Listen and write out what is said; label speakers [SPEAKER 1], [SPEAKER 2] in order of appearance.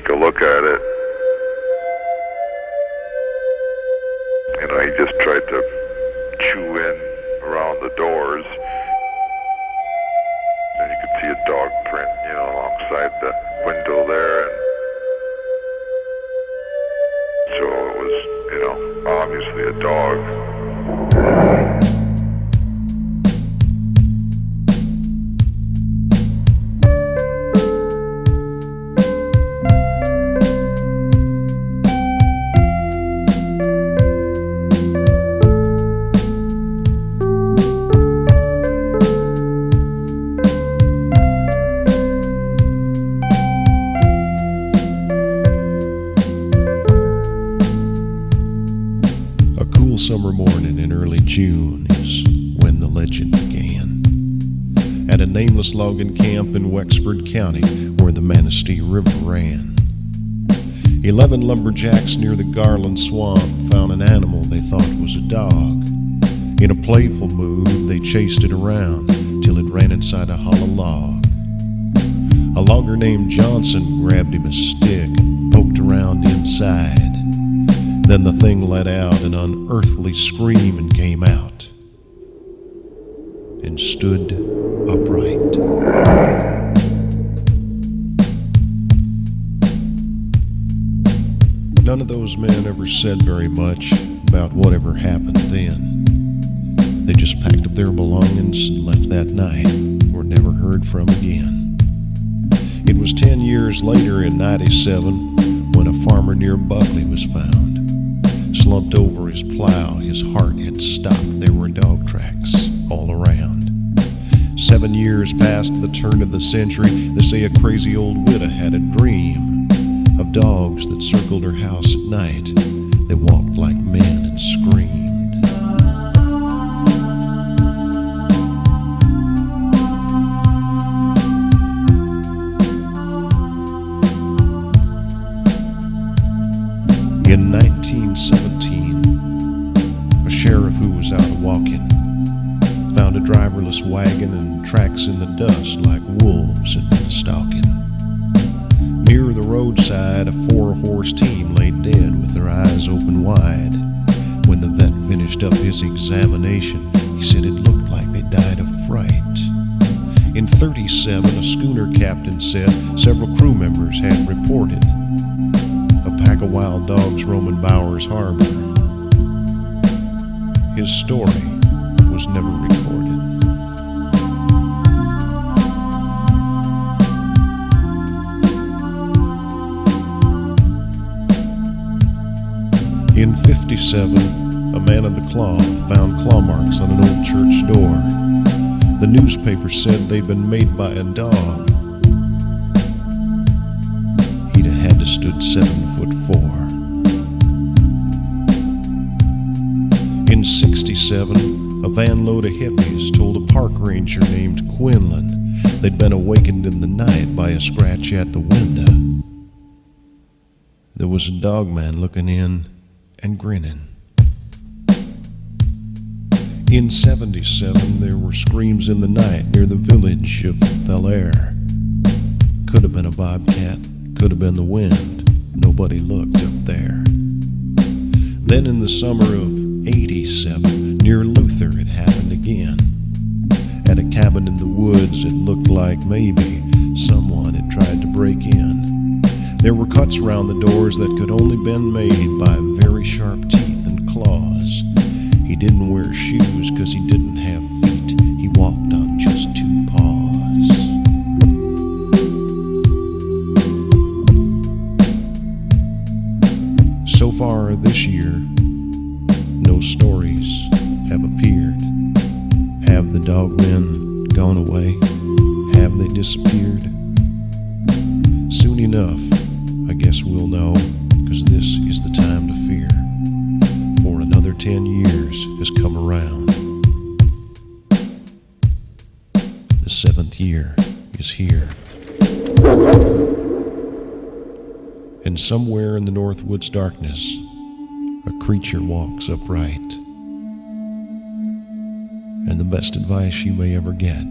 [SPEAKER 1] take a look at it. You know, he just tried to chew in around the doors. And you could see a dog print, you know, alongside the window there. And so it was, you know, obviously a dog.
[SPEAKER 2] Summer morning in early June is when the legend began. At a nameless logging camp in Wexford County where the Manistee River ran. 11 lumberjacks near the Garland Swamp found an animal they thought was a dog. In a playful mood, they chased it around till it ran inside a hollow log. A logger named Johnson grabbed him a stick and poked around inside. Then the thing let out an unearthly scream and came out and stood upright. None of those men ever said very much about whatever happened then. They just packed up their belongings and left that night, were never heard from again. It was 10 years later in '97 when a farmer near Buckley was found. Slumped over his plow, his heart had stopped. There were dog tracks all around. 7 years past the turn of the century, they say a crazy old widow had a dream of dogs that circled her house at night. They walked like men and screamed. In 1917, a sheriff who was out walking found a driverless wagon and tracks in the dust like wolves had been stalking. Near the roadside, a 4-horse team lay dead with their eyes open wide. When the vet finished up his examination, he said it looked like they died of fright. In '37, a schooner captain said several crew members had reported a pack of wild dogs roaming Bowers Harbor. His story was never recorded. In '57, a man of the cloth found claw marks on an old church door. The newspaper said they'd been made by a dog. He'd have had to stood 7'4". In '67, a van load of hippies told a park ranger named Quinlan they'd been awakened in the night by a scratch at the window. There was a dogman looking in and grinning. In '77, there were screams in the night near the village of Bel Air. Could have been a bobcat, could have been the wind. Nobody looked up there. Then in the summer of '87, near Luther, it happened again. At a cabin in the woods, it looked like maybe someone had tried to break in. There were cuts around the doors that could only been made by very sharp teeth and claws. He didn't wear shoes because he didn't have feet. He walked on just 2 paws. So far this year, no stories have appeared. Have the dogmen gone away? Have they disappeared? Soon enough, I guess we'll know, because this is the time to fear. For another 10 years has come around. The 7th year is here. And somewhere in the Northwoods darkness, a creature walks upright. And the best advice you may ever get